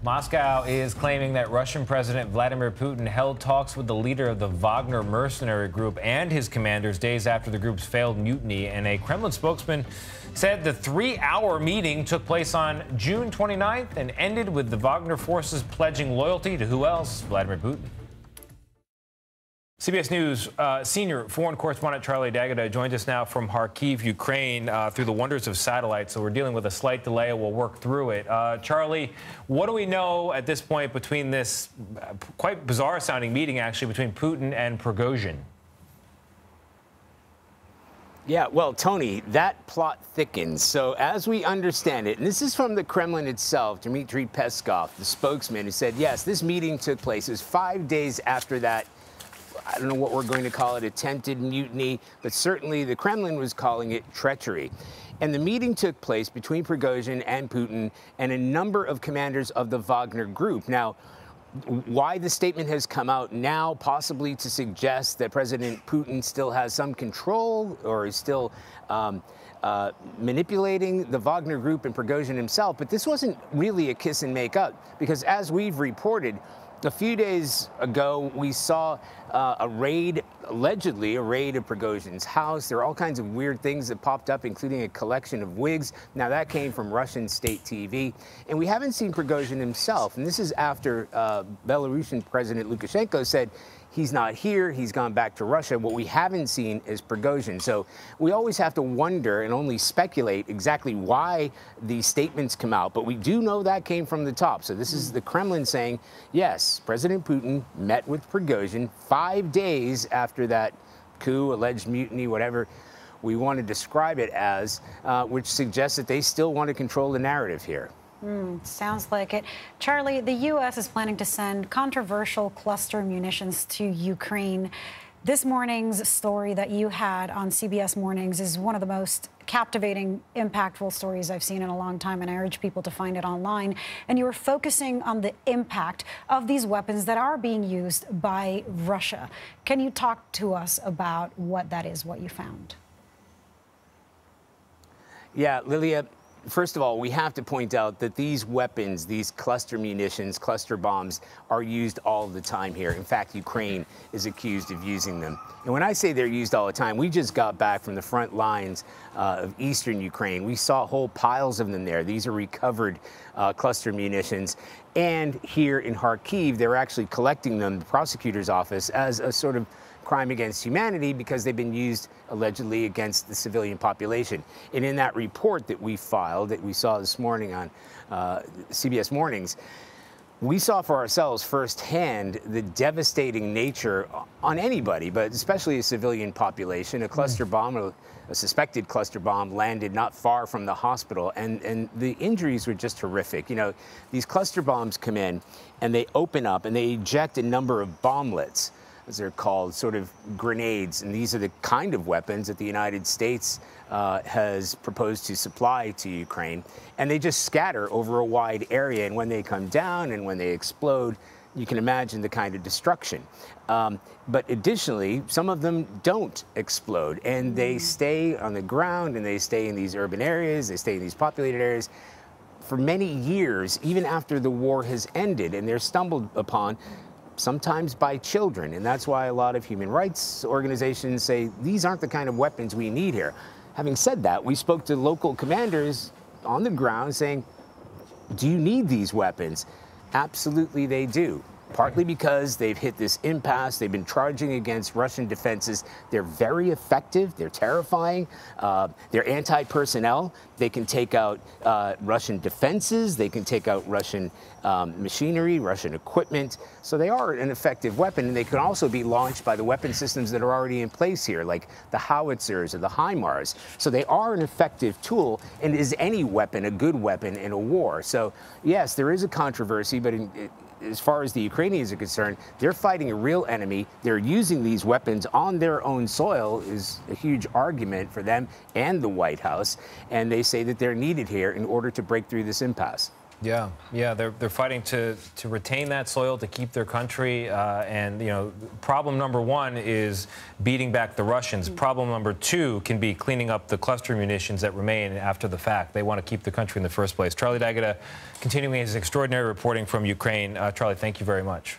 Moscow is claiming that Russian President Vladimir Putin held talks with the leader of the Wagner Mercenary Group and his commanders days after the group's failed mutiny. And a Kremlin spokesman said the 3-hour meeting took place on June 29th and ended with the Wagner forces pledging loyalty to who else? Vladimir Putin. CBS News senior foreign correspondent Charlie D'Agata joins us now from Kharkiv, Ukraine, through the wonders of satellite. So we're dealing with a slight delay. We'll work through it. Charlie, what do we know at this point between this quite bizarre-sounding meeting, actually, between Putin and Prigozhin? Yeah, well, Tony, that plot thickens. So as we understand it, and this is from the Kremlin itself, Dmitry Peskov, the spokesman, who said, yes, this meeting took place. It was 5 days after that. I don't know what we're going to call it, attempted mutiny, but certainly the Kremlin was calling it treachery. And the meeting took place between Prigozhin and Putin and a number of commanders of the Wagner Group. Now, why the statement has come out now, possibly to suggest that President Putin still has some control or is still manipulating the Wagner Group and Prigozhin himself. But this wasn't really a kiss and make up, because as we've reported, a few days ago, we saw a raid, allegedly a raid of Prigozhin's house. There are all kinds of weird things that popped up, including a collection of wigs. Now, that came from Russian state TV. And we haven't seen Prigozhin himself. And this is after Belarusian President Lukashenko said he's not here, he's gone back to Russia. What we haven't seen is Prigozhin. So we always have to wonder and only speculate exactly why these statements come out. But we do know that came from the top. So this is the Kremlin saying, yes, President Putin met with Prigozhin 5 days after that coup, alleged mutiny, whatever we want to describe it as, which suggests that they still want to control the narrative here. Sounds like it. Charlie, the U.S. is planning to send controversial cluster munitions to Ukraine. This morning's story that you had on CBS Mornings is one of the most captivating, impactful stories I've seen in a long time, and I urge people to find it online. And you were focusing on the impact of these weapons that are being used by Russia. Can you talk to us about what that is, what you found? Yeah, Lilia. First of all, we have to point out that these weapons, these cluster munitions, cluster bombs, are used all the time here. In fact, Ukraine is accused of using them. And when I say they're used all the time, we just got back from the front lines of eastern Ukraine. We saw whole piles of them there. These are recovered cluster munitions. And here in Kharkiv, they're actually collecting them, the prosecutor's office, as a sort of crime against humanity, because they've been used allegedly against the civilian population. And in that report that we filed, that we saw this morning on CBS Mornings, we saw for ourselves firsthand the devastating nature on anybody, but especially a civilian population. A cluster bomb, a suspected cluster bomb, landed not far from the hospital, and the injuries were just horrific. You know, these cluster bombs come in and they open up and they eject a number of bomblets, as they're called, sort of grenades. And these are the kind of weapons that the United States has proposed to supply to Ukraine. And they just scatter over a wide area. And when they come down and when they explode, you can imagine the kind of destruction. But additionally, some of them don't explode. And they stay on the ground, and they stay in these urban areas, they stay in these populated areas for many years, even after the war has ended. And they're stumbled upon sometimes by children. And that's why a lot of human rights organizations say these aren't the kind of weapons we need here. Having said that, we spoke to local commanders on the ground saying, do you need these weapons? Absolutely they do. Partly because they've hit this impasse. They've been charging against Russian defenses. They're very effective. They're terrifying. They're anti-personnel. They can take out Russian defenses. They can take out Russian machinery, Russian equipment. So they are an effective weapon. And they can also be launched by the weapon systems that are already in place here, like the howitzers or the HIMARS. So they are an effective tool. And is any weapon a good weapon in a war? So, yes, there is a controversy, but as far as the Ukrainians are concerned, they're fighting a real enemy. They're using these weapons on their own soil is a huge argument for them and the White House. And they say that they're needed here in order to break through this impasse. Yeah, they're fighting to retain that soil, to keep their country, and problem number one is beating back the Russians. Problem number two can be cleaning up the cluster munitions that remain after the fact. They want to keep the country in the first place. Charlie D'Agata continuing his extraordinary reporting from Ukraine. Charlie, thank you very much.